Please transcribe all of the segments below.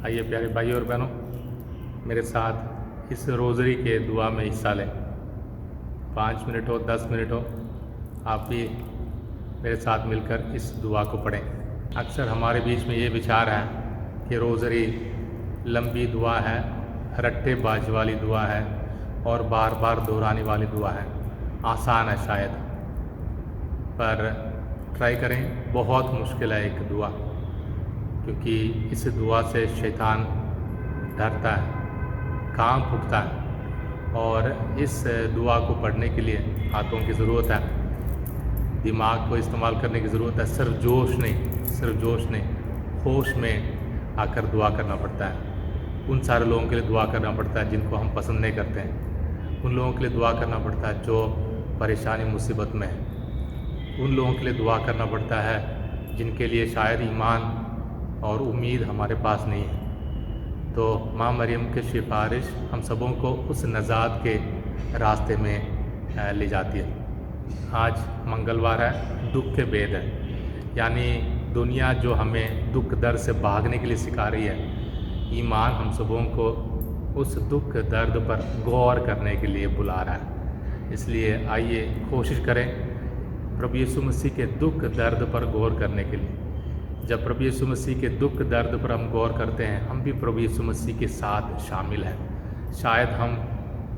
آئیے پیارے بھائی اور بہنوں، میرے ساتھ اس روزری کے دعا میں حصہ لیں۔ 5 منٹ ہو 10 منٹ ہو، آپ بھی میرے ساتھ مل کر اس دعا کو پڑھیں۔ اکثر ہمارے بیچ میں یہ وچار ہے کہ روزری لمبی دعا ہے، رٹے باز والی دعا ہے اور بار بار دہرانے والی دعا ہے، آسان ہے شاید، پر ٹرائی کریں۔ بہت مشکل ہے ایک دعا، کیونکہ اس دعا سے شیطان ڈرتا ہے، کانپ اٹھتا ہے، اور اس دعا کو پڑھنے کے لیے ہاتھوں کی ضرورت ہے، دماغ کو استعمال کرنے کی ضرورت ہے، صرف جوش نہیں، ہوش میں آ کر دعا کرنا پڑتا ہے۔ ان سارے لوگوں کے لیے دعا کرنا پڑتا ہے جن کو ہم پسند نہیں کرتے ہیں، ان لوگوں کے لیے دعا کرنا پڑتا ہے جو پریشانی مصیبت میں ہیں، ان لوگوں کے لیے دعا کرنا پڑتا ہے جن کے لیے شاید ایمان اور امید ہمارے پاس نہیں ہے۔ تو ماں مریم کی سفارش ہم سبوں کو اس نجات کے راستے میں لے جاتی ہے۔ آج منگلوار ہے، دکھ کے بید ہے، یعنی دنیا جو ہمیں دکھ درد سے بھاگنے کے لیے سکھا رہی ہے، ایمان ہم سبوں کو اس دکھ درد پر غور کرنے کے لیے بلا رہا ہے۔ اس لیے آئیے کوشش کریں پربھو یسوع مسیح کے دکھ درد پر غور کرنے کے لیے۔ جب پربھو یسوع مسیح کے دکھ درد پر ہم غور کرتے ہیں، ہم بھی پربھو یسوع مسیح کے ساتھ شامل ہیں۔ شاید ہم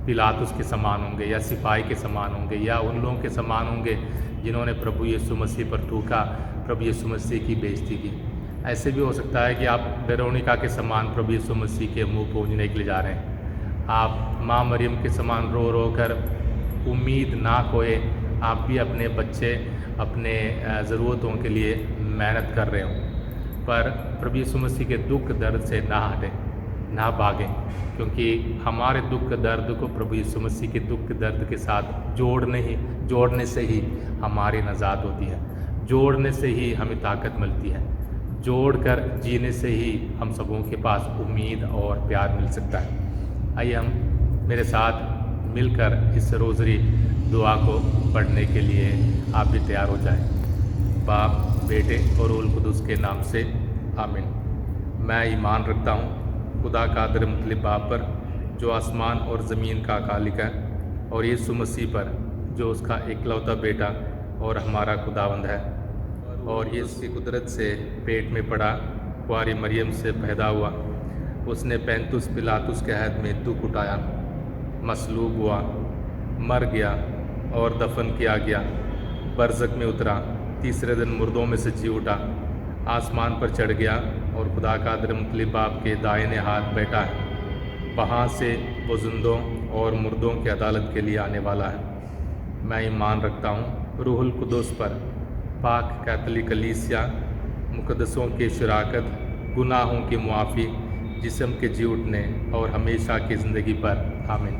پلاطس کے سامان ہوں گے، یا سپاہی کے سامان ہوں گے، یا ان لوگوں کے سامان ہوں گے جنہوں نے پربھو یسوع مسیح پر تھوکا، پربھو یسوع مسیح کی بےعزتی کی۔ ایسے بھی ہو سکتا ہے کہ آپ ویرونیکا کے سامان پربھو یسوع مسیح کے منہ پونجنے کے لیے جا رہے ہیں۔ آپ ماں مریم کے سامان رو رو کر امید نہ کھوئے، آپ بھی اپنے بچے، اپنے ضرورتوں کے لیے محنت کر رہے ہوں، پر پربھو یسوع مسیح کے دکھ درد سے نہ ہٹیں، نہ بھاگیں، کیونکہ ہمارے دکھ درد کو پربھو یسوع مسیح کے دکھ درد کے ساتھ جوڑنے سے ہی ہماری نجات ہوتی ہے، جوڑنے سے ہی ہمیں طاقت ملتی ہے، جوڑ کر جینے سے ہی ہم سبوں کے پاس امید اور پیار مل سکتا ہے۔ آئیے ہم میرے ساتھ مل کر اس روزری دعا کو پڑھنے کے لیے آپ بھی تیار ہو جائیں۔ باپ، بیٹے اور روح القدس کے نام سے آمین۔ میں ایمان رکھتا ہوں خدا قادر مطلب باپ پر، جو آسمان اور زمین کا خالق ہے، اور یسوع مسیح پر، جو اس کا اکلوتا بیٹا اور ہمارا خداوند ہے، اور یہ اس کی قدرت سے پیٹ میں پڑا، کنواری مریم سے پیدا ہوا، اس نے پینتوس پلاطس کے عہد میں دکھ اٹھایا، مصلوب ہوا، مر گیا اور دفن کیا گیا، برزخ میں اترا، تیسرے دن مردوں میں سے جی اٹھا، آسمان پر چڑھ گیا اور خدا قادر مطلب باپ کے دائنے ہاتھ بیٹھا ہے، وہاں سے وہ زندوں اور مردوں کی عدالت کے لیے آنے والا ہے۔ میں ایمان رکھتا ہوں روح القدس پر، پاک کیتھولک کلیسیا، مقدسوں کی شراکت، گناہوں کی معافی، جسم کے جی اٹھنے اور ہمیشہ کی زندگی پر، آمین۔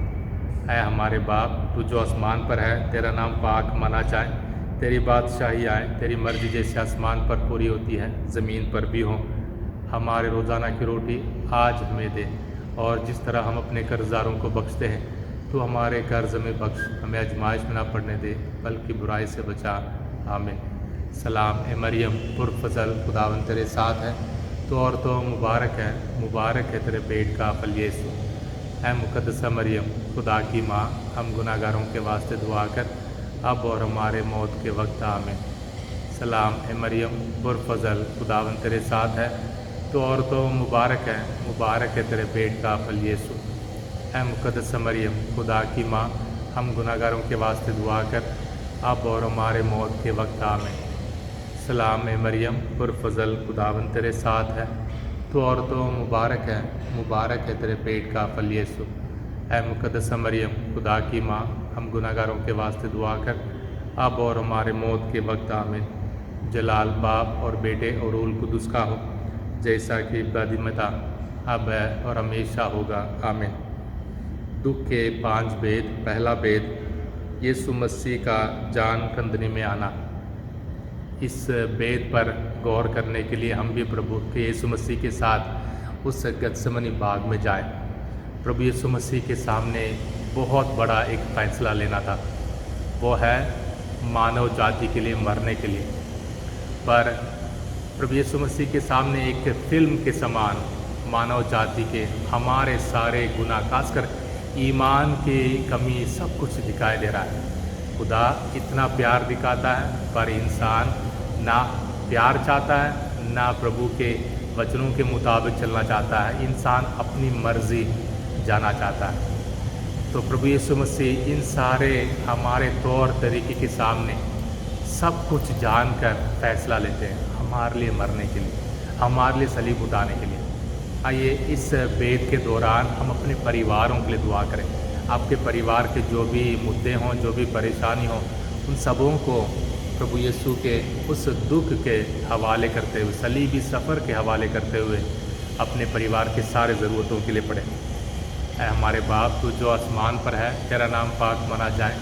اے ہمارے باپ، تو جو آسمان پر ہے، تیرا نام پاک مانا جائے، تیری بادشاہی آئے، تیری مرضی جیسے آسمان پر پوری ہوتی ہے زمین پر بھی ہو۔ ہمارے روزانہ کی روٹی آج ہمیں دے، اور جس طرح ہم اپنے قرضداروں کو بخشتے ہیں، تو ہمارے قرض میں بخش، ہمیں آزمائش میں نہ پڑنے دے بلکہ برائی سے بچا، آمین۔ سلام اے مریم پرفضل، خداوند تیرے ساتھ ہے، تو عورتوں مبارک ہے تیرے پیٹ کا پھل یسوع۔ اے مقدسہ مریم، خدا کی ماں، ہم گناہ گاروں کے واسطے دعا کر، اب اور ہمارے موت کے وقت، آمین۔ سلام اے مریم پرفضل، خداوند تیرے ساتھ ہے، تو عورتوں مبارک ہے تیرے پیٹ کا پھل یسوع۔ اے مقدسہ مریم، خدا کی ماں، ہم گناہ گاروں کے واسطے دعا کر، اب اور ہمارے موت کے وقت، آمین۔ سلام اے مریم پرفضل، خداوند تیرے ساتھ ہے، تو عورتوں مبارک ہے تیرے پیٹ کا پھل یسوع۔ اے مقدسہ مریم، خدا کی ماں، ہم گناہ گاروں کے واسطے دعا کر، اب اور ہمارے موت کے وقت، آمین۔ جلال باپ اور بیٹے اور روح القدس کا ہو، جیسا کہ ابتدائی میں تھا، اب ہے اور ہمیشہ ہوگا، آمین۔ دکھ کے 5 بید۔ پہلا بید، یسوع مسیح کا جان کندنی میں آنا۔ اس بید پر غور کرنے کے لیے ہم بھی پربھو کے یسوع مسیح کے ساتھ اس گتسمنی باغ میں جائیں۔ پربھو یسوع مسیح کے سامنے بہت بڑا ایک فیصلہ لینا تھا، وہ ہے مانو جاتی کے لیے مرنے کے لیے، پر پربھو یسوع مسیح کے سامنے ایک فلم کے سامان मानव जाति के हमारे सारे गुनाह, खासकर ईमान की कमी, सब कुछ दिखाई दे रहा है। खुदा इतना प्यार दिखाता है पर इंसान ना प्यार चाहता है, ना प्रभु के वचनों के मुताबिक चलना चाहता है। इंसान अपनी मर्जी जाना चाहता है। तो प्रभु यीशु मसीह इन सारे हमारे तौर तरीके के सामने सब कुछ जानकर फैसला लेते हैं हमारे लिए मरने के लिए, हमारे लिए सलीब उठाने के लिए। आइए इस बेद के दौरान हम अपने परिवारों के लिए दुआ करें। आपके परिवार के जो भी मुद्दे हों, जो भी परेशानी हो, उन सबों को प्रभु यीशु के उस दुख के हवाले करते हुए, सलीबी सफ़र के हवाले करते हुए अपने परिवार के सारे ज़रूरतों के लिए पढ़ें। ऐ हमारे बाप, तू जो आसमान पर है, तेरा नाम पाक माना जाए,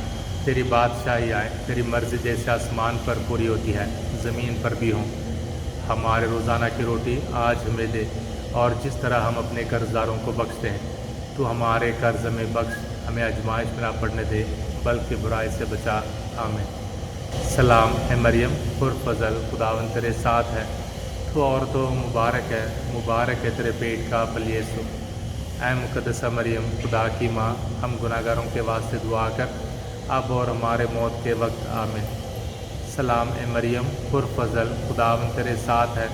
तेरी बादशाही आए, तेरी मर्ज़ी जैसे आसमान पर पूरी होती है ज़मीन पर भी हो। हमारे रोज़ाना की रोटी आज हमें दे, और जिस तरह हम अपने कर्जदारों को बख्शते हैं, तो हमारे कर्ज में बख्श, हमें आजमाइश में ना पड़ने दे, बल्कि बुराई से बचा। आमीन। सलाम है मरियम पुरफ़ज़ल, खुदावंद तेरे साथ है, तो औरतों मुबारक है तेरे पेट का फल यीशु। ऐ मुक़द्दसा मरियम, खुदा की माँ, हम गुनाहगारों के वास्ते दुआ कर, अब और हमारे मौत के वक्त। आमीन। सलाम ए मरियम पुरफ़ज़ल, खुदावंद तेरे साथ है,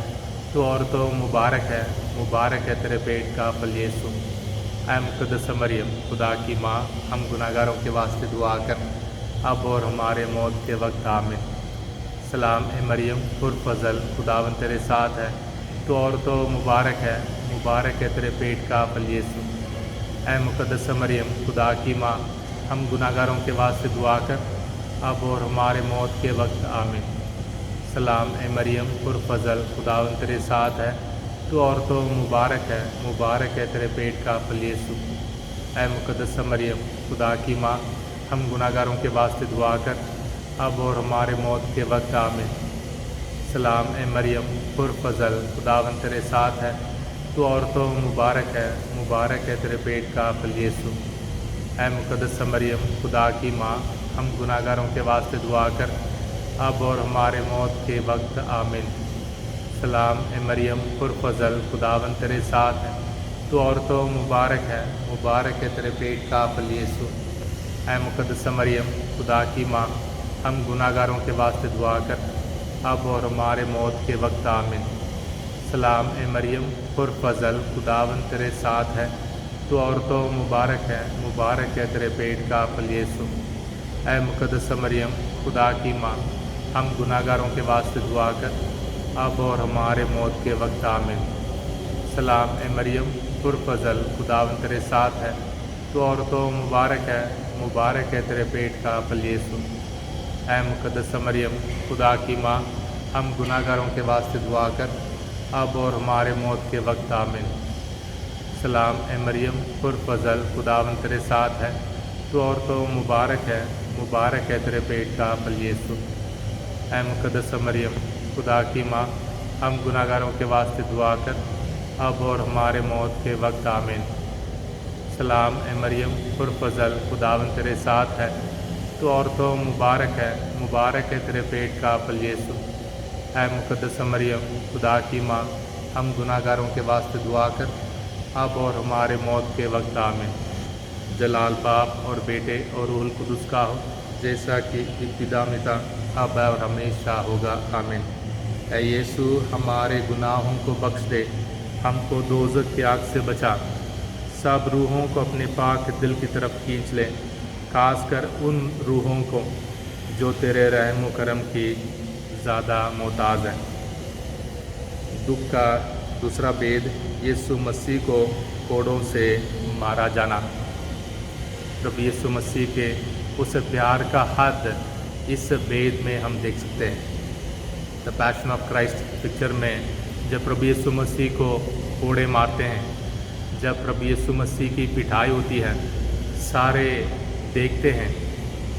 तो औरतों मुबारक है तेरे पेट का फल यीशु। ऐ मुक़द्दसा मरियम, खुदा की माँ, हम गुनाहगारों के वास्ते दुआ कर, अब और हमारे मौत के वक्त। आमीन। सलाम ए मरियम पुरफ़ज़ल, खुदावंद तेरे साथ है, तो औरतों मुबारक है तेरे पेट का फल यीशु। ऐ मुक़द्दसा मरियम, खुदा की माँ, हम गुनाहगारों के वास्ते दुआ कर, अब और हमारे मौत के वक्त। आमीन। सलाम ए मरियम पुरफ़ज़ल, खुदावंद तेरे साथ है, तो औरतों मुबारक है तेरे पेट का फल यीशु। ऐ मुक़द्दसा मरियम, खुदा की माँ, हम गुनाहगारों के वास्ते दुआ कर, अब और हमारे मौत के वक्त। आमीन। सलाम ए मरियम पुरफ़ज़ल, खुदावंद तेरे साथ है, तो औरतों मुबारक है तेरे पेट का फल यीशु। ऐ मुक़द्दसा मरियम, खुदा की माँ, हम गुनाहगारों के वास्ते दुआ कर, अब और हमारे मौत के वक्त। आमीन। सलाम ए मरियम पुरफ़ज़ल, खुदावंद तेरे साथ है, तो औरतों मुबारक है तेरे पेट का फल यीशु। ऐ मुक़द्दसा मरियम, खुदा की माँ, हम गुनाहगारों के वास्ते दुआ कर, अब और हमारे मौत के वक्त। आमीन। सलाम ए मरियम पुरफ़ज़ल, खुदावंद तेरे साथ है, तो औरतों मुबारक है तेरे पेट का फल यीशु। ऐ मुक़द्दसा मरियम, खुदा की माँ, हम गुनाहगारों के वास्ते दुआ कर, अब और हमारे मौत के वक्त। आमीन। सलाम ए मरियम पुरफ़ज़ल, खुदावंद तेरे साथ है, तो औरतों मुबारक है तेरे पेट का फल यीशु। ऐ मुक़द्दसा मरियम, खुदा की माँ, हम गुनाहगारों के वास्ते दुआ कर, अब और हमारे मौत के वक्त। आमीन। सलाम ए मरियम पुरफ़ज़ल, खुदावंद तेरे साथ है, तो औरतों मुबारक है तेरे पेट का फल यीशु। ऐ मुक़द्दसा मरियम, खुदा की माँ, हम गुनाहगारों के वास्ते दुआ कर, अब और हमारे मौत के वक्त। आमीन। सलाम ए मरियम पुरफ़ज़ल, खुदावंद तेरे साथ है, तो औरतों मुबारक है तेरे पेट का फल यीशु। ऐ मुक़द्दसा मरियम, खुदा की माँ, हम गुनाहगारों के वास्ते दुआ कर, अब और हमारे मौत के वक्त। आमीन। जलाल बाप और बेटे और रूहुल कुदुस का हो, जैसा कि इब्तिदा में था, अब और हमेशा होगा। आमीन। ऐ यीशु, हमारे गुनाहों को बख्श दे, हमको दोज़ख की आग से बचा, सब रूहों को अपने पाक दिल की तरफ खींच ले, खासकर उन रूहों को जो तेरे रहम व करम की ज़्यादा मोहताज हैं। दुख का दूसरा भेद, यीशु मसीह को कोड़ों से मारा जाना। प्रभु यीशु मसीह के उस प्यार का हद इस भेद में हम देख सकते हैं। The passion of Christ picture में जब प्रभु यीशु मसीह को कोड़े मारते हैं, जब प्रभु यीशु मसीह की पिटाई होती है, सारे देखते हैं,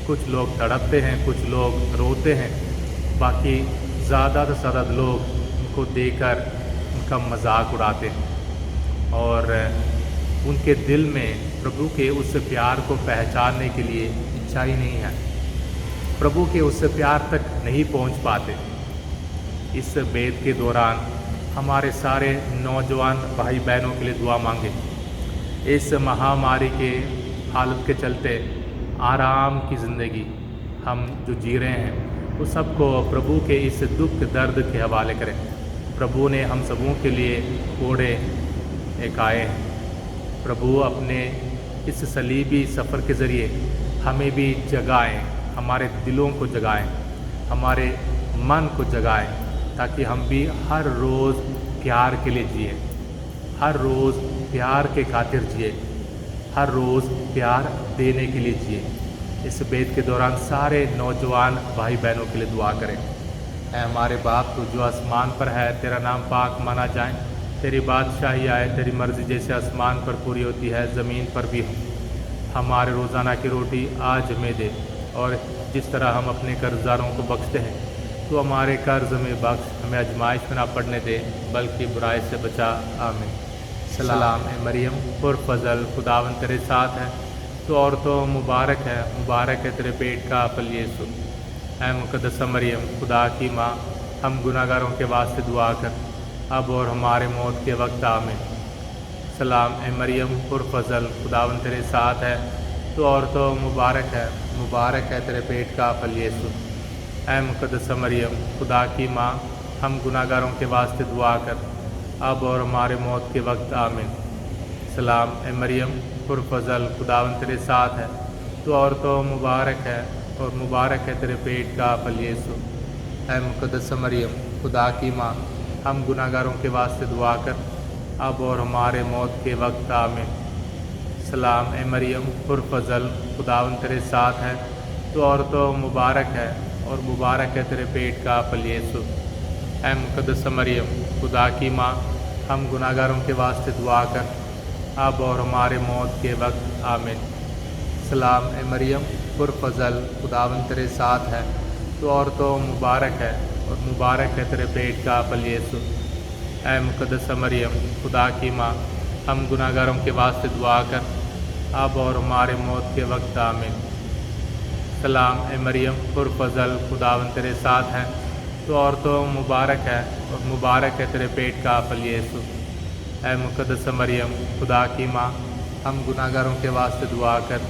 कुछ लोग तड़पते हैं, कुछ लोग रोते हैं, बाकी ज़्यादा से ज़्यादा लोग उनको देखकर उनका मजाक उड़ाते हैं और उनके दिल में प्रभु के उस प्यार को पहचानने के लिए इच्छा ही नहीं है, प्रभु के उस प्यार तक नहीं पहुंच पाते। इस भेद के दौरान हमारे सारे नौजवान भाई बहनों के लिए दुआ मांगे। इस महामारी के हालत के चलते आराम की ज़िंदगी हम जो जी रहे हैं उस सबको प्रभु के इस दुख दर्द के हवाले करें। प्रभु ने हम सबों के लिए कोड़े एक आए हैं। प्रभु अपने इस सलीबी सफ़र के ज़रिए हमें भी जगाएं, हमारे दिलों को जगाएं, हमारे मन को जगाएं, ताकि हम भी हर रोज़ प्यार के लिए जिए, हर रोज़ प्यार के खातिर जिए, हर रोज़ प्यार देने के लिए जिए। इस बेद के दौरान सारे नौजवान भाई बहनों के लिए दुआ करें। ऐ हमारे बाप तो जो आसमान पर है, तेरा नाम पाक माना जाए, तेरी बादशाही आए, तेरी मर्ज़ी जैसे आसमान पर पूरी होती है ज़मीन पर भी हो। हमारे रोज़ाना की रोटी आज हमें दे, और जिस तरह हम अपने कर्जदारों को बख्शते हैं तो हमारे कर्ज में बख्श, हमें आजमाइश में ना पड़ने दे बल्कि बुराई से बचा। आमीन। सलाम ए मरियम पुरफ़ज़ल, खुदावंद तेरे साथ है, तो औरतों मुबारक है तेरे पेट का फल यीशु। ऐ मुक़द्दसा मरियम खुदा की माँ, हम गुनाहगारों के वास्ते दुआ कर, अब और हमारे मौत के वक्त। आमीन। सलाम ए मरियम पुरफ़ज़ल, खुदावंद तेरे साथ है, तो औरतों मुबारक है तेरे पेट का फल यीशु। ऐ मुक़द्दसा मरियम खुदा की माँ, हम गुनाहगारों के वास्ते दुआ कर, अब और हमारे मौत के वक्त। आमीन। सलाम ए मरियम पुरफ़ज़ल, खुदावंद तेरे साथ है, तो औरतों मुबारक है तेरे पेट का फल यीशु। ऐ मुक़द्दसा मरियम खुदा की माँ, हम गुनाहगारों के वास्ते दुआ कर, अब और हमारे मौत के वक्त। आमीन। सलाम ए मरियम पुरफ़ज़ल, खुदावंद तेरे साथ है, तो औरतों मुबारक है तेरे पेट का फल यीशु। ऐ मुक़द्दसा मरियम खुदा की माँ, हम गुनाहगारों के वास्ते दुआ कर, अब और हमारे मौत के वक्त। आमीन। सलाम ए मरियम पुरफ़ज़ल, खुदावंद तेरे साथ है, तो औरतों मुबारक है तेरे पेट का फल यीशु। ऐ मुक़द्दसा मरियम खुदा की माँ, हम गुनाहगारों के वास्ते दुआ कर, अब और हमारे मौत के वक्त। आमीन। सलाम ए मरियम पुरफ़ज़ल, खुदावंद तेरे साथ है, तो औरतों मुबारक है तेरे पेट का फल यीशु। ऐ मुक़द्दसा मरियम खुदा की माँ, हम गुनाहगारों के वास्ते दुआ कर,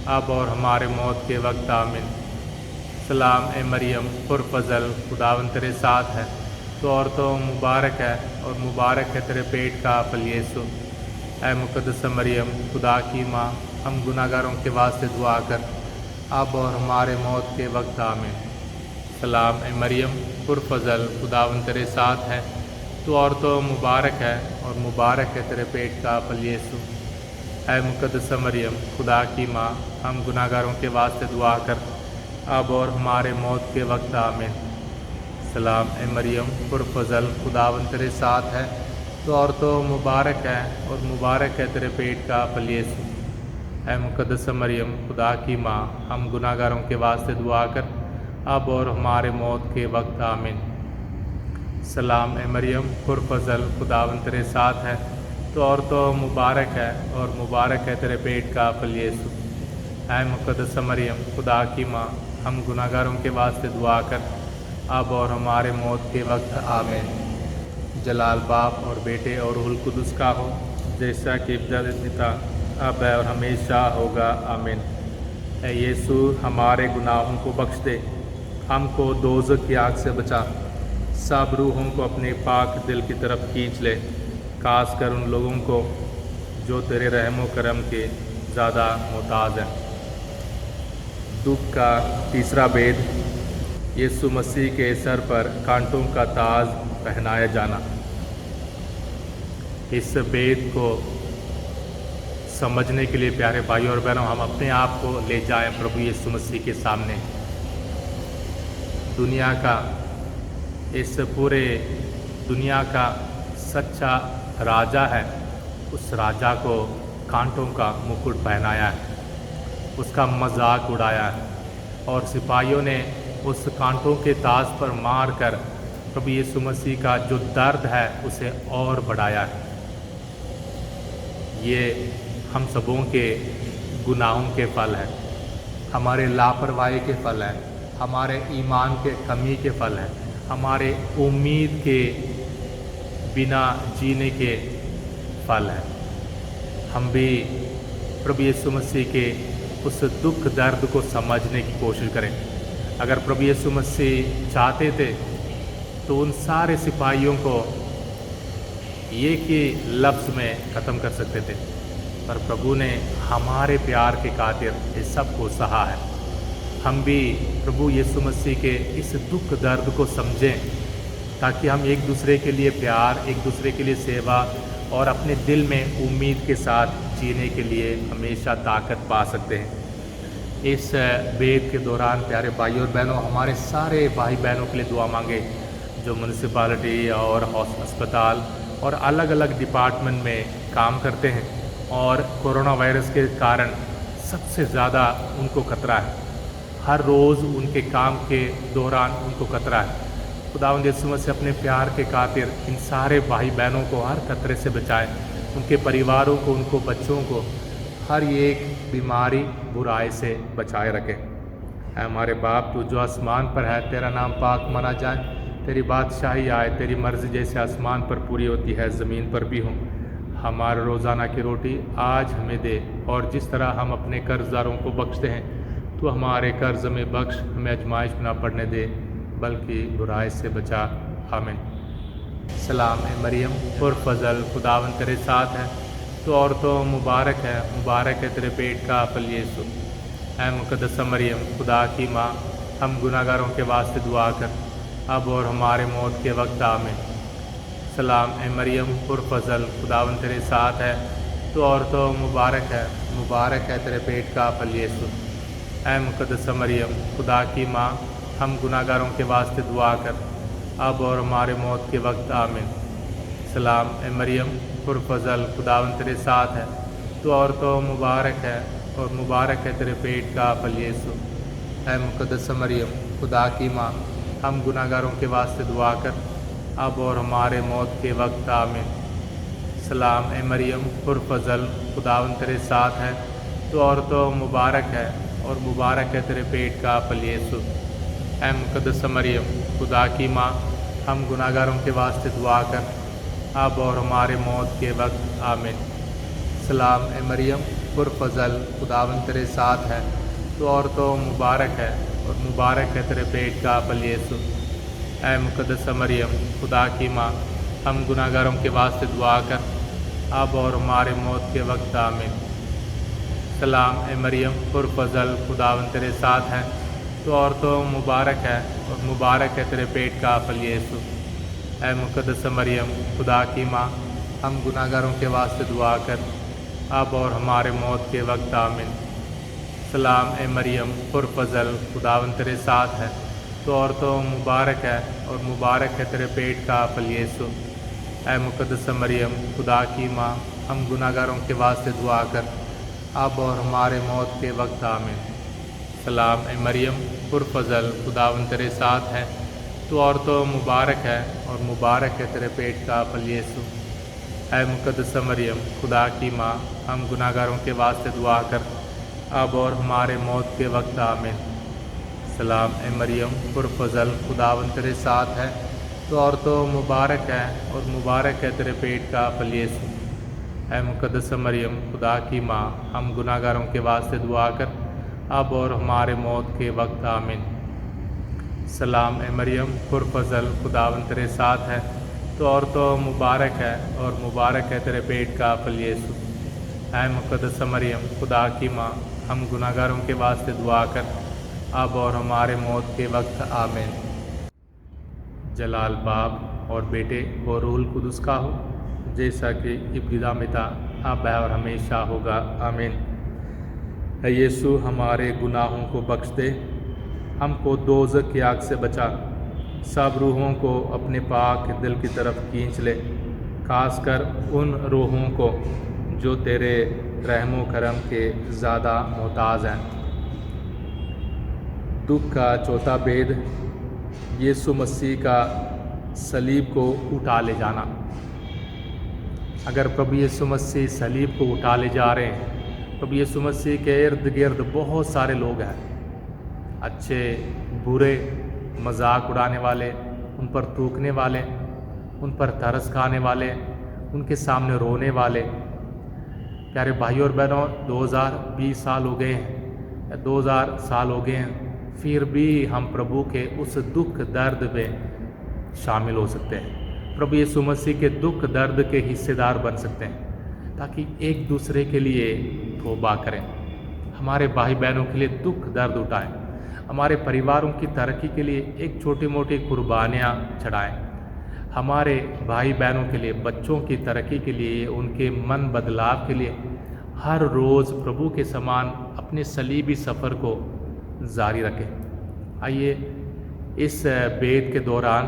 अब और हमारे मौत के वक्त। आमीन। सलाम ए मरियम पुरफ़ज़ल, खुदावंद तेरे साथ है, तो औरतों मुबारक है तेरे पेट का फल यीशु। ऐ मुक़द्दसा मरियम खुदा की माँ, हम गुनाहगारों के वास्ते दुआ कर, अब और हमारे मौत के वक्त। आमीन। सलाम ए मरियम पुरफ़ज़ल, खुदावंद तेरे साथ है, तो औरतों मुबारक है तेरे पेट का फल यीशु। ऐ मुक़द्दसा मरियम खुदा की माँ, हम गुनाहगारों के वास्ते दुआ कर, अब और हमारे मौत के वक्त। आमीन। सलाम ए मरियम पुरफ़ज़ल, खुदावंद तेरे साथ है, तो औरतों मुबारक है तेरे पेट का फल यीशु। ऐ मुक़द्दसा मरियम खुदा की माँ, हम गुनाहगारों के वास्ते दुआ कर, अब और हमारे मौत के वक्त। आमीन। सलाम ए मरियम पुरफ़ज़ल, खुदावंद तेरे साथ है, तो औरतों मुबारक है तेरे पेट का फल यीशु। ऐ मुक़द्दसा मरियम खुदा की माँ, हम गुनाहगारों के वास्ते दुआ कर, अब और हमारे मौत के वक्त। आमीन। जलाल बाप और बेटे और रूहुल कुद्दुस का हो, जैसा कि पिता अब है और हमेशा होगा। आमीन। ऐ यीशु, हमारे गुनाहों को बख्श दे, हमको दोज़ख की आग से बचा, सब रूहों को अपने पाक दिल की तरफ खींच ले, खास कर उन लोगों को जो तेरे रहम करम के ज़्यादा मोहताज हैं। दुख का तीसरा भेद, यीशु मसीह के सर पर कांटों का ताज पहनाया जाना। इस भेद को समझने के लिए प्यारे भाइयों और बहनों, हम अपने आप को ले जाएं प्रभु यीशु मसीह के सामने। पूरे दुनिया का सच्चा राजा है, उस राजा को कांटों का मुकुट पहनाया है, उसका मजाक उड़ाया है, और सिपाहियों ने उस कांटों के ताज पर मार कर प्रभु यीशु मसीह का जो दर्द है उसे और बढ़ाया है। ये हम सबों के गुनाहों के फल हैं, हमारे लापरवाही के फल हैं, हमारे ईमान के कमी के फल हैं, हमारे उम्मीद के बिना जीने के फल है। हम भी प्रभु यीशु मसीह के उस दुख दर्द को समझने की कोशिश करें। अगर प्रभु यीशु मसीह चाहते थे तो उन सारे सिपाहियों को एक ही लफ्ज़ में ख़त्म कर सकते थे, पर प्रभु ने हमारे प्यार के खातिर इस सब को सहा है। हम भी प्रभु यीशु मसीह के इस दुख दर्द को समझें ताकि हम एक दूसरे के लिए प्यार, एक दूसरे के लिए सेवा और अपने दिल में उम्मीद के साथ जीने के लिए हमेशा ताकत पा सकते हैं। इस वेद के दौरान प्यारे भाई और बहनों, हमारे सारे भाई बहनों के लिए दुआ मांगे जो म्यूनसिपालिटी और अस्पताल और अलग अलग डिपार्टमेंट में काम करते हैं और कोरोना वायरस के कारण सबसे ज़्यादा उनको खतरा है। हर रोज़ उनके काम के दौरान उनको खतरा है। खुदावंद यीशु मसीह अपने प्यार के खातिर इन सारे भाई बहनों को हर खतरे से बचाए, उनके परिवारों को, उनको बच्चों को हर एक बीमारी बुराई से बचाए रखे। ऐ हमारे बाप, तू जो आसमान पर है, तेरा नाम पाक माना जाए, तेरी बादशाही आए, तेरी मर्ज़ी जैसे आसमान पर पूरी होती है ज़मीन पर भी हो। हमारे रोज़ाना की रोटी आज हमें दे, और जिस तरह हम अपने कर्ज़दारों को बख्शते हैं, तो हमारे कर्ज़ में बख्श, हमें आजमाइश में ना पड़ने दे, बल्कि बुराई से बचा। आमीन। सलाम ए मरियम पुरफ़ज़ल, खुदावंद तेरे साथ है, तो औरतों मुबारक है तेरे पेट का फल यीशु। ऐ मुक़द्दस मरियम, खुदा की माँ, हम गुनाहगारों के वास्ते दुआ कर, अब और हमारे मौत के वक्त। आमीन। सलाम ए मरियम पुरफ़ज़ल, खुदावंद तेरे साथ है, तो औरतों मुबारक है तेरे पेट का फल यीशु। ऐ मुक़द्दस मरियम, खुदा की माँ, हम गुनाहगारों के वास्ते दुआ कर, अब और हमारे मौत के वक्त। आमीन। सलाम ए मरियम पुरफ़ज़ल, खुदावंद तेरे साथ है, तो औरतों मुबारक है तेरे पेट का फल यीशु। ऐ मुक़द्दस मरियम, खुदा की माँ, हम गुनाहगारों के वास्ते दुआ कर, अब और हमारे मौत के वक्त। आमीन। सलाम ए मरियम पुरफ़ज़ल, खुदावंद तेरे साथ है, तो औरतों मुबारक है तेरे पेट का फल यीशु। ऐ मुक़द्दस मरियम, खुदा की माँ, हम गुनाहगारों के वास्ते दुआ कर, अब और हमारे मौत के वक्त। आमीन। सलाम ए मरियम पुरफ़ज़ल, खुदावंद तेरे साथ है, तो औरतों मुबारक है तेरे पेट का फल यीशु। ऐ मुक़द्दस मरियम, खुदा की माँ, हम गुनाहगारों के वास्ते दुआ कर, अब और हमारे मौत के वक्त। आमीन। सलाम ए मरियम पुरफ़ज़ल, खुदावंद तेरे साथ है, तो औरतों मुबारक है तेरे पेट का फल यीशु। ऐ मुक़द्दस मरियम, खुदा की माँ, हम गुनाहगारों के वास्ते दुआ कर, अब और हमारे मौत के वक्त। आमीन। सलाम ए मरियम पुरफ़ज़ल, खुदावंद तेरे साथ है, तो औरतों मुबारक है तेरे पेट का फल यीशु। ऐ मुक़द्दस मरियम, खुदा की माँ, हम गुनाहगारों के वास्ते दुआ कर, अब और हमारे मौत के वक्त। आमीन। सलाम ए मरियम पुरफ़ज़ल, खुदावंद तेरे साथ है, तो औरतों मुबारक है तेरे पेट का फल यीशु। ऐ मुक़द्दस मरियम, खुदा की माँ, हम गुनाहगारों के वास्ते दुआ कर, अब और हमारे मौत के वक्त। आमीन। सलाम ए मरियम पुरफ़ज़ल, खुदावंद तेरे साथ है, तो औरतों मुबारक है तेरे पेट का फल यीशु। ऐ मुक़द्दस मरियम, खुदा की माँ, हम गुनाहगारों के वास्ते दुआ कर, अब और हमारे मौत के वक्त। आमीन। सलाम ए मरियम पुरफ़ज़ल, खुदावंद तेरे साथ है, तो औरतों मुबारक है तेरे पेट का फल यीशु। ऐ मुक़द्दस मरियम, खुदा की माँ, हम गुनाहगारों के वास्ते दुआ कर, अब और हमारे मौत के वक्त। आमीन। जलाल बाप और बेटे और रूहुल कुदस का हो, जैसा कि इब्तिदा में था, अब है और हमेशा होगा। आमीन। ऐ यीशु, हमारे गुनाहों को बख्श दे, हमको दोज़ख की आग से बचा, सब रूहों को अपने पाक दिल की तरफ खींच ले, खासकर उन रूहों को जो तेरे रहमो करम के ज़्यादा मोहताज हैं। दुख का चौथा भेद, यीशु मसीह का सलीब को उठा ले जाना। अगर प्रभु यीशु मसीह सलीब को उठा ले जा रहे हैं, प्रभु यीशु मसीह के इर्द गिर्द बहुत सारे लोग हैं, अच्छे बुरे, मजाक उड़ाने वाले, उन पर थूकने वाले, ان پر ترس کھانے والے، ان کے سامنے رونے والے۔ پیارے بھائیوں اور بہنوں، 2020 سال ہو گئے ہیں، 2000 سال ہو گئے ہیں، پھر بھی ہم پربھو کے اس دکھ درد میں شامل ہو سکتے ہیں، پربھو یسوع مسیح کے دکھ درد کے حصے دار بن سکتے ہیں، تاکہ ایک دوسرے کے لیے توبہ کریں، ہمارے بھائی بہنوں کے لیے دکھ درد اٹھائیں، ہمارے پریواروں کی ترقی کے لیے ایک چھوٹی موٹی قربانیاں چڑھائیں، ہمارے بھائی بہنوں کے لیے، بچوں کی ترقی کے لیے، ان کے من بدلاؤ کے لیے ہر روز پربھو کے سامان اپنے صلیبی سفر کو جاری رکھیں۔ آئیے اس بیت کے دوران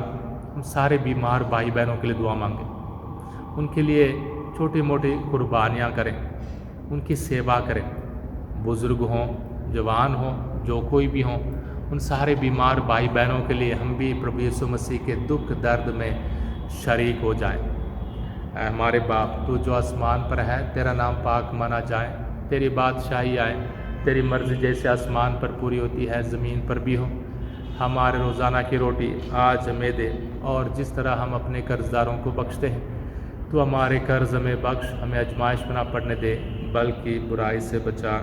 ہم سارے بیمار بھائی بہنوں کے لیے دعا مانگیں، ان کے لیے چھوٹی موٹی قربانیاں کریں، ان کی سیوا کریں، بزرگ ہوں، جوان ہوں، جو کوئی بھی ہوں، ان سارے بیمار بھائی بہنوں کے لیے ہم بھی پربھو یسوع مسیح کے دکھ درد میں شریک ہو جائیں۔ اے ہمارے باپ، تو جو آسمان پر ہے، تیرا نام پاک مانا جائے، تیری بادشاہی آئے، تیری مرضی جیسے آسمان پر پوری ہوتی ہے زمین پر بھی ہو۔ ہمارے روزانہ کی روٹی آج ہمیں دے، اور جس طرح ہم اپنے قرض داروں کو بخشتے ہیں، تو ہمارے قرض ہمیں بخش، ہمیں آزمائش میں نہ پڑنے دے، بلکہ برائی سے بچا۔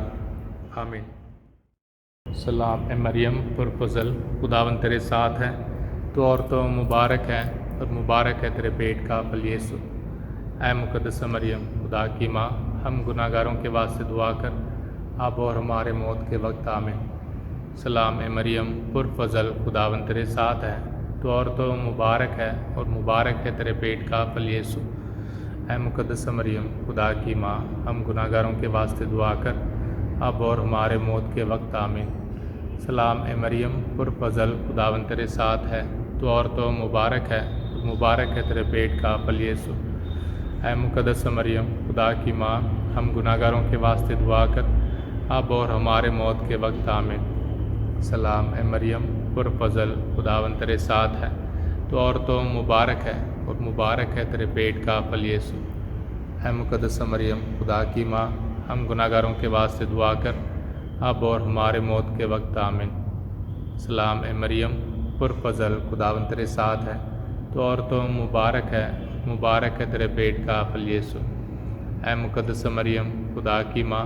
آمین۔ سلام اے مریم پرفضل، خداوند تیرے ساتھ ہے، تو عورتوں مبارک ہے، اور مبارک ہے تیرے پیٹ کا پھل یسوع۔ اے مقدس مریم، خدا کی ماں، ہم گناہ گاروں کے واسطے دعا کر، اب اور ہمارے موت کے وقت آمین۔ سلام اے مریم پرفضل، خداوند تیرے ساتھ ہے، تو عورتوں مبارک ہے، اور مبارک ہے تیرے پیٹ کا پھل یسوع۔ اے مقدس مریم، خدا کی ماں، ہم گناہ گاروں کے واسطے دعا کر، اب اور ہمارے موت کے وقت آمین۔ سلام اے مریم پرفضل، خداوند تیرے ساتھ ہے، تو عورتوں مبارک ہے، اور مبارک ہے تیرے پیٹ کا پھل یسوع۔ اے مقدس مریم، خدا کی ماں، ہم گناہ گاروں کے واسطے دعا کر، اب اور ہمارے موت کے وقت آمین۔ سلام اے مریم پرفضل، خداوند تیرے ساتھ ہے، تو عورتوں مبارک ہے، اور مبارک ہے تیرے پیٹ کا پھل یسوع۔ اے مقدس مریم، خدا کی ماں، ہم گناہ گاروں کے واسطے دعا کر، اب اور ہمارے موت کے وقت آمین۔ سلام اے مریم پرفضل، خداوند تیرے ساتھ ہے، تو عورتوں مبارک ہے، مبارک ہے تیرے پیٹ کا پھل یسوع۔ اے مقدس مریم، خدا کی ماں،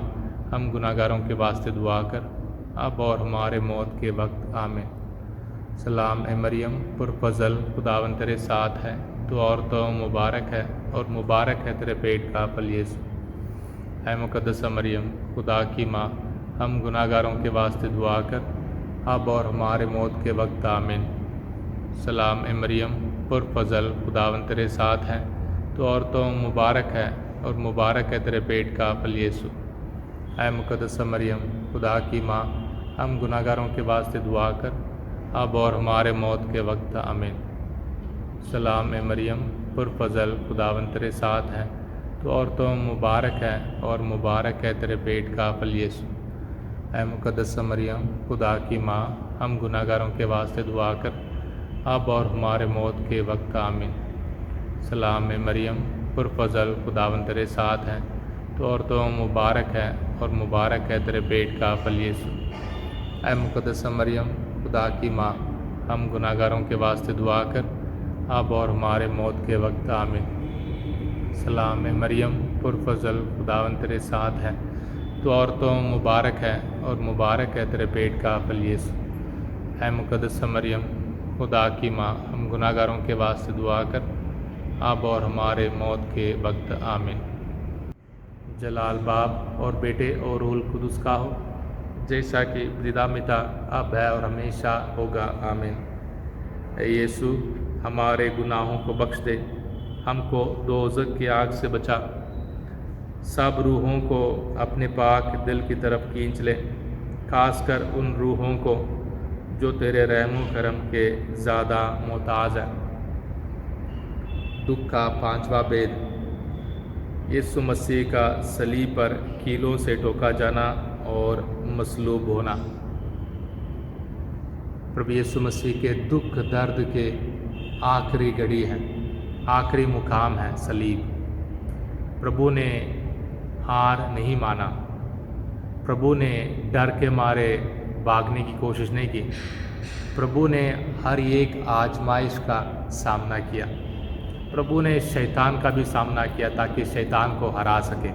ہم گناہ گاروں کے واسطے دعا کر، اب اور ہمارے موت کے وقت آمین۔ سلام اے مریم پرفضل، خداوند تیرے ساتھ ہے، تو عورتوں مبارک ہے، اور مبارک ہے تیرے پیٹ کا پھل یسوع۔ اے مقدس مریم، خدا کی ماں، ہم گناہ گاروں کے واسطے دعا کر، اب اور ہمارے موت کے وقت آمین۔ سلام اے مریم پرفضل، خداوند تیرے ساتھ ہے، تو عورتوں مبارک ہے، اور مبارک ہے تیرے پیٹ کا پھل یسوع۔ اے مقدس مریم، خدا کی ماں، ہم گناہ گاروں کے واسطے دعا کر، اب اور ہمارے موت کے وقت آمین۔ سلام اے مریم پرفضل، خداوند تیرے ساتھ ہے، تو عورتوں مبارک ہے، اور مبارک ہے تیرے پیٹ کا پھل یسوع۔ اے مقدس مریم، خدا کی ماں، ہم گناہ گاروں کے واسطے دعا کر، اب اور ہمارے موت کے وقت آمین۔ سلام اے مریم پرفضل، خداوند تیرے ساتھ ہے، تو عورتوں مبارک ہے، اور مبارک ہے تیرے پیٹ کا پھل یسوع۔ اے مقدس مریم، خدا کی ماں، ہم گناہ گاروں کے واسطے دعا کر، اب اور ہمارے موت کے وقت آمین۔ سلام اے مریم پرفضل، خداوند تیرے ساتھ ہے، تو عورتوں مبارک ہے، اور مبارک ہے تیرے پیٹ کا پھل یسوع۔ اے مقدس مریم، خدا کی ماں، ہم گناہ گاروں کے واسطے دعا کر، اب اور ہمارے موت کے وقت آمین۔ جلال باپ اور بیٹے اور روح القدس کا ہو، جیسا کہ ابتدا میں تھا، اب ہے، اور ہمیشہ ہوگا، آمین۔ اے یسوع، ہمارے گناہوں کو بخش دے، ہم کو دوزخ کی آگ سے بچا، سب روحوں کو اپنے پاک دل کی طرف کھینچ لے، خاص کر ان روحوں کو جو تیرے رحم و کرم کے زیادہ محتاج ہیں۔ دکھ کا پانچواں بیت، یسوع مسیح کا صلیب پر کیلوں سے ٹوکا جانا اور مصلوب ہونا۔ پربھو یسوع مسیح کے دکھ درد کے آخری گھڑی ہے، آخری مقام ہے صلیب۔ پربھو نے ہار نہیں مانا، پربھو نے ڈر کے مارے بھاگنے کی کوشش نہیں کی، پربھو نے ہر ایک آزمائش کا سامنا کیا، प्रभु ने शैतान का भी सामना किया ताकि शैतान को हरा सके।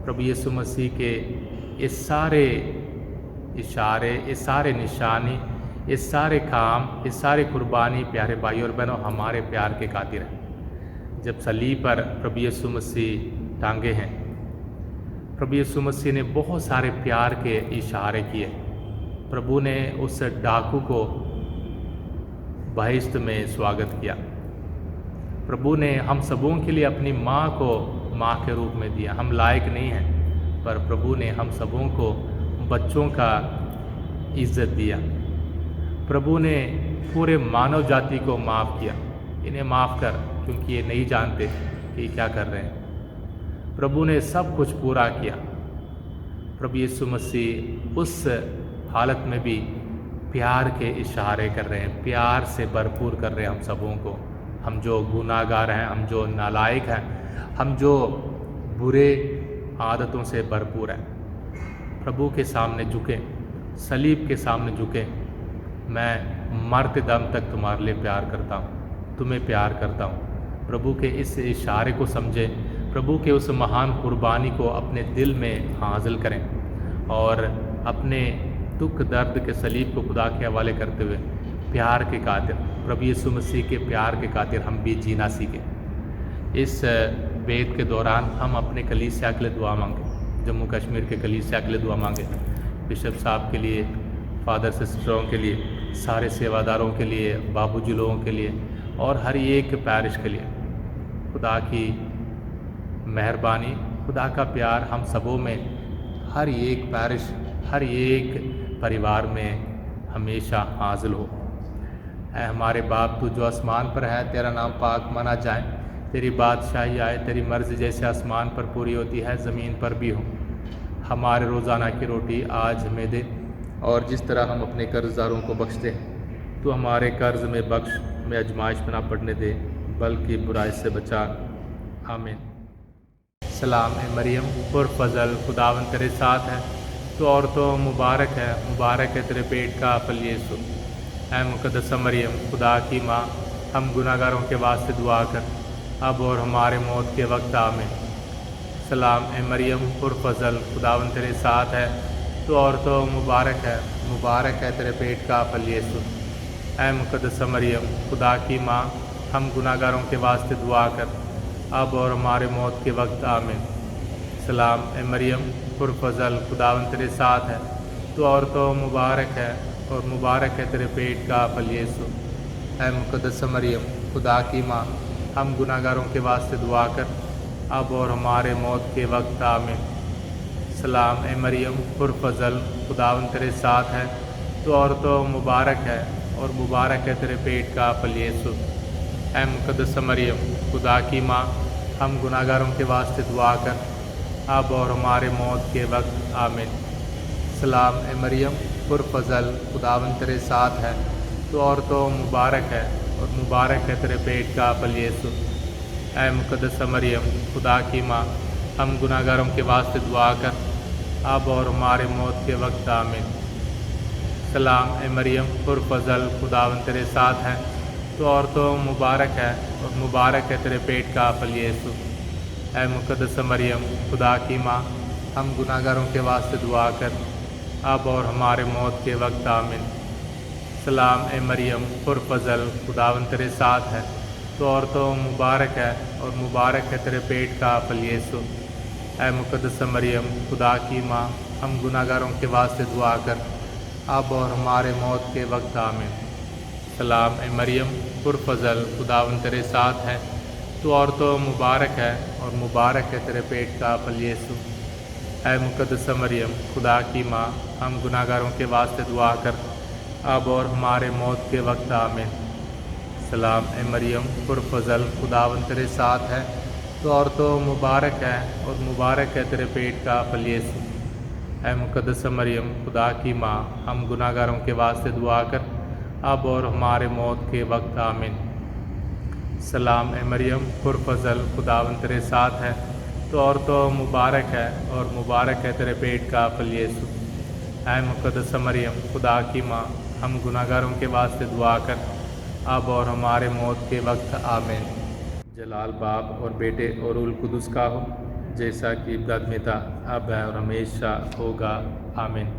प्रभु यीशु मसीह के ये सारे इशारे, ये सारे निशानी, ये सारे काम, ये सारी कुर्बानी प्यारे भाई और बहनों हमारे प्यार के खातिर है। जब सलीब पर प्रभु यीशु मसीह टांगे हैं, प्रभु यीशु मसीह ने बहुत सारे प्यार के इशारे किए। प्रभु ने उस डाकू को बहिश्त में स्वागत किया। प्रभु ने हम सबों के लिए अपनी माँ को माँ के रूप में दिया। हम लायक नहीं हैं, पर प्रभु ने हम सबों को बच्चों का इज़्ज़त दिया। प्रभु ने पूरे मानव जाति को माफ़ किया। इन्हें माफ़ कर, क्योंकि ये नहीं जानते कि क्या कर रहे हैं। प्रभु ने सब कुछ पूरा किया। प्रभु यीशु मसीह उस हालत में भी प्यार के इशारे कर रहे हैं, प्यार से भरपूर कर रहे हैं हम सबों को। हम जो गुनाहगार हैं, हम जो नालायक हैं, हम जो बुरे आदतों से भरपूर हैं, प्रभु के सामने झुके, सलीब के सामने झुके। मैं मरते दम तक तुम्हारे लिए प्यार करता हूँ, तुम्हें प्यार करता हूँ। प्रभु के इस इशारे को समझे, प्रभु के उस महान कुर्बानी को अपने दिल में हासिल करें और अपने दुख दर्द के सलीब को खुदा के हवाले करते हुए प्यार के खातिर, प्रभु यीशु मसीह के प्यार के खातिर हम भी जीना सीखें। इस वेद के दौरान हम अपने कलीसिया के लिए दुआ मांगें, जम्मू कश्मीर के कलीसिया के लिए दुआ मांगें, बिशप साहब के लिए, फादर सिस्टरों के लिए, सारे सेवादारों के लिए, बाबूजी लोगों के लिए और हर एक पैरिश के लिए। खुदा की मेहरबानी, खुदा का प्यार हम सबों में, हर एक पैरिश, हर एक परिवार में हमेशा हासिल हो। ऐ हमारे बाप, तू जो आसमान पर है, तेरा नाम पाक माना जाए, तेरी बादशाही आए, तेरी मर्ज़ी जैसे आसमान पर पूरी होती है ज़मीन पर भी हो। हमारे रोज़ाना की रोटी आज हमें दे, और जिस तरह हम अपने कर्जदारों को बख्शते हैं, तो हमारे कर्ज में बख्श, में आजमाइश में ना पड़ने दे, बल्कि बुराई से बचा। आमीन। सलाम ए मरियम पुरफ़ज़ल, खुदावंद तेरे साथ है, तो औरतों मुबारक है, मुबारक है तेरे पेट का फल यीशु। ऐ मुक़द्दस मरियम, खुदा की माँ, हम गुनाहगारों के वास्ते दुआ कर, अब और हमारे मौत के वक्त आमीन। सलाम ए मरियम पुरफ़ज़ल, खुदावंद तेरे साथ है, तो औरतों मुबारक है तेरे पेट का फल यीशु। ऐ मुक़द्दस मरियम, खुदा की माँ, हम गुनाहगारों के वास्ते दुआ कर, अब और हमारे मौत के वक्त आमीन। सलाम ए मरियम पुरफ़ज़ल, खुदावंद तेरे साथ है, तो औरतों मुबारक है, और मुबारक है तेरे पेट का फल यीशु। ऐ मुक़द्दस मरियम, खुदा की माँ, हम गुनाहगारों के वास्ते दुआ कर, अब और हमारे मौत के वक्त आमीन। सलाम ए मरियम पुरफ़ज़ल, खुदावंद तेरे साथ है, तो औरतों मुबारक है, और मुबारक है तेरे पेट का फल यीशु। ऐ मुक़द्दस मरियम, खुदा की माँ, हम गुनाहगारों के वास्ते दुआ कर, अब और हमारे मौत के वक्त आमीन। सलाम ए मरियम पुरफ़ज़ल, खुदावंद तेरे साथ है, तो औरतों मुबारक है, और मुबारक है तेरे पेट का फल यीशु। ऐ मुक़द्दस मरियम, खुदा की माँ, हम गुनाहगारों के वास्ते दुआ कर, अब और हमारे मौत के वक्त आमीन। सलाम ए मरियम पुरफ़ज़ल, खुदावंद तेरे साथ है, तो औरतों मुबारक है, और मुबारक है तेरे पेट का फल यीशु। ऐ मुक़द्दस मरियम, खुदा की माँ, हम गुनाहगारों के वास्ते दुआ कर, अब और हमारे मौत के वक्त आमीन। सलाम ए मरियम पुरफ़ज़ल, खुदावंद तेरे साथ है, तो औरतों मुबारक है, और मुबारक है तेरे पेट का फल यीशु। ऐ मुक़द्दस मरियम, खुदा की माँ, हम गुनाहगारों के वास्ते दुआ कर, अब और हमारे मौत के वक्त आमीन। सलाम ए मरियम पुरफ़ज़ल, खुदावंद तेरे साथ है, तो औरतों मुबारक है, और मुबारक है तेरे पेट का फल यीशु। ऐ मुक़द्दस मरियम, खुदा की माँ, हम गुनाहगारों के वास्ते दुआ कर, अब और हमारे मौत के वक्त आमीन। सलाम ए मरियम पुरफ़ज़ल, खुदावंद तेरे साथ है, तो औरतों मुबारक है, और मुबारक है तेरे पेट का फल यीशु। ऐ मुक़द्दस मरियम, खुदा की माँ, हम गुनाहगारों के वास्ते दुआ कर, अब और हमारे मौत के वक्त आमीन। सलाम ए मरियम पुरफ़ज़ल, खुदावंद तेरे साथ है, तो औरतों मुबारक है, और मुबारक है तेरे पेट का फल यीशु। ऐ मुक़द्दस मरियम, खुदा की माँ, हम गुनाहगारों के वास्ते दुआ कर, अब और हमारे मौत के वक्त आमीन। जलाल बाप और बेटे और रूहुल कुदस का हो, जैसा कि इब्तदा में था, अब है और हमेशा होगा, आमीन।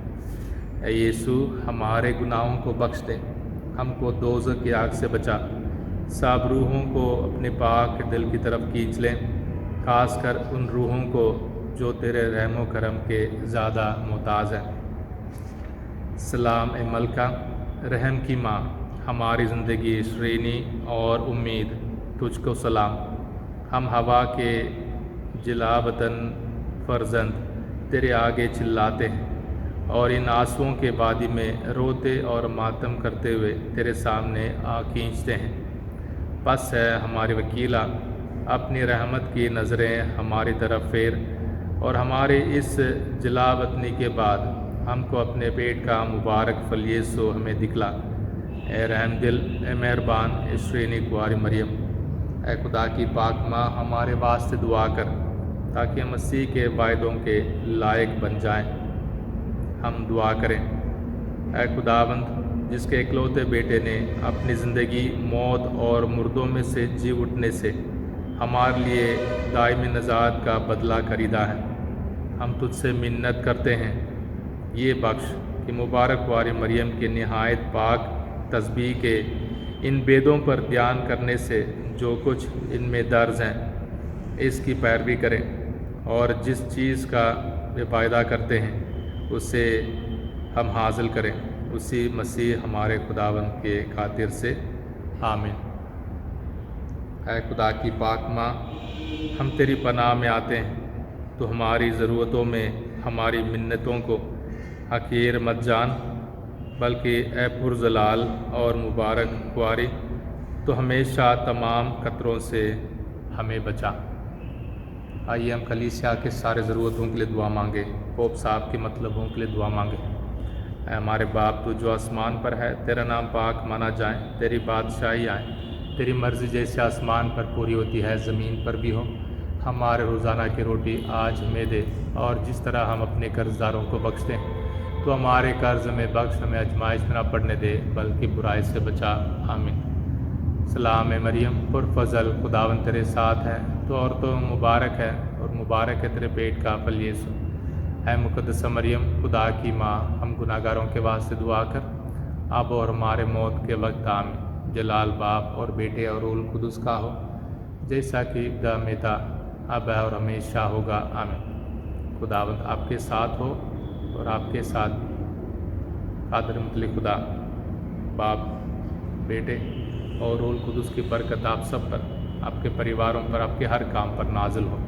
ऐ यीशु, हमारे गुनाहों को बख्श दे, हमको दोज़ख की आग से बचा, सब रूहों को अपने पाक दिल की तरफ खींच लें, खास कर उन रूहों को जो तेरे रहमो करम के ज़्यादा मोहताज हैं। सलाम ए मलका, रहम की माँ, हमारी ज़िंदगी, श्रेणी और उम्मीद, तुझको सलाम। हम हवा के जिला वतन फर्जंद तेरे आगे चिल्लाते हैं और इन आंसुओं के वादी में रोते और मातम करते हुए तेरे सामने आ खींचते हैं। बस है हमारी वकीला, अपनी रहमत की नज़रें हमारी तरफ फेर और हमारे इस जिला वतनी के बाद हमको अपने पेट का मुबारक फल यीशु हमें दिखला। ए रहम दिल, ए मेहरबान, ए श्रेणी कुआरी मरियम, ए खुदा की पाक माँ, हमारे वास्ते दुआ कर ताकि हम मसीह के वायदों के लायक बन जाएं। हम दुआ करें। ए खुदावंद, जिसके इकलौते बेटे ने अपनी ज़िंदगी मौत और मुर्दों में से जी उठने से हमारे लिए दायमी नजात का बदला खरीदा है, हम तुझसे मिन्नत करते हैं, ये बख्श कि मुबारक वारी मरियम के निहायत पाक तस्बीह के इन बेदों पर ध्यान करने से जो कुछ इनमें दर्ज हैं इसकी पैरवी करें और जिस चीज़ का वे वायदा करते हैं उसे हम हासिल करें, उसी मसीह हमारे खुदावंद के खातिर से, आमीन। ऐ खुदा की पाक माँ, हम तेरी पनाह में आते हैं, तो हमारी ज़रूरतों में हमारी मिन्नतों को हकीर मत जान, बल्कि ए पुरजलाल और मुबारक कुआरी, तो हमेशा तमाम खतरों से हमें बचा। आइए हम कलीसिया के सारे ज़रूरतों के लिए दुआ मांगे, पोप साहब के मतलबों के लिए दुआ मांगे। ऐ हमारे बाप, तू जो आसमान पर है, तेरा नाम पाक माना जाए, तेरी बादशाही आए, तेरी मर्ज़ी जैसे आसमान पर पूरी होती है ज़मीन पर भी हो। हमारे रोज़ाना की रोटी आज हमें दे, और जिस तरह हम अपने कर्ज़दारों को बख्शते हैं, तो हमारे कर्ज में बख्श, हमें आजमाइश में न पड़ने दे, बल्कि बुराई से बचा, आमीन। सलाम मरियम, पुरफ़ज़ल, खुदावंद तेरे साथ है, तो औरतों में मुबारक है और मुबारक है तेरे पेट का फल यीशु। ऐ मुक़द्दस मरियम, खुदा की माँ, हम गुनाहगारों के वास्ते दुआ कर, अब और हमारे मौत के वक्त, आमीन। जलाल बाप और बेटे और रूहुल कुदस का हो, जैसा कि इब्तदा में था, अब है और हमेशा होगा, आमीन। खुदावंद आपके साथ हो और आपके साथ कादिर मुतल्लिक़ खुदा बाप, बेटे और रूहुल कुदस की बरकत आप सब पर, आपके परिवारों पर, आपके हर काम पर नाजिल हो।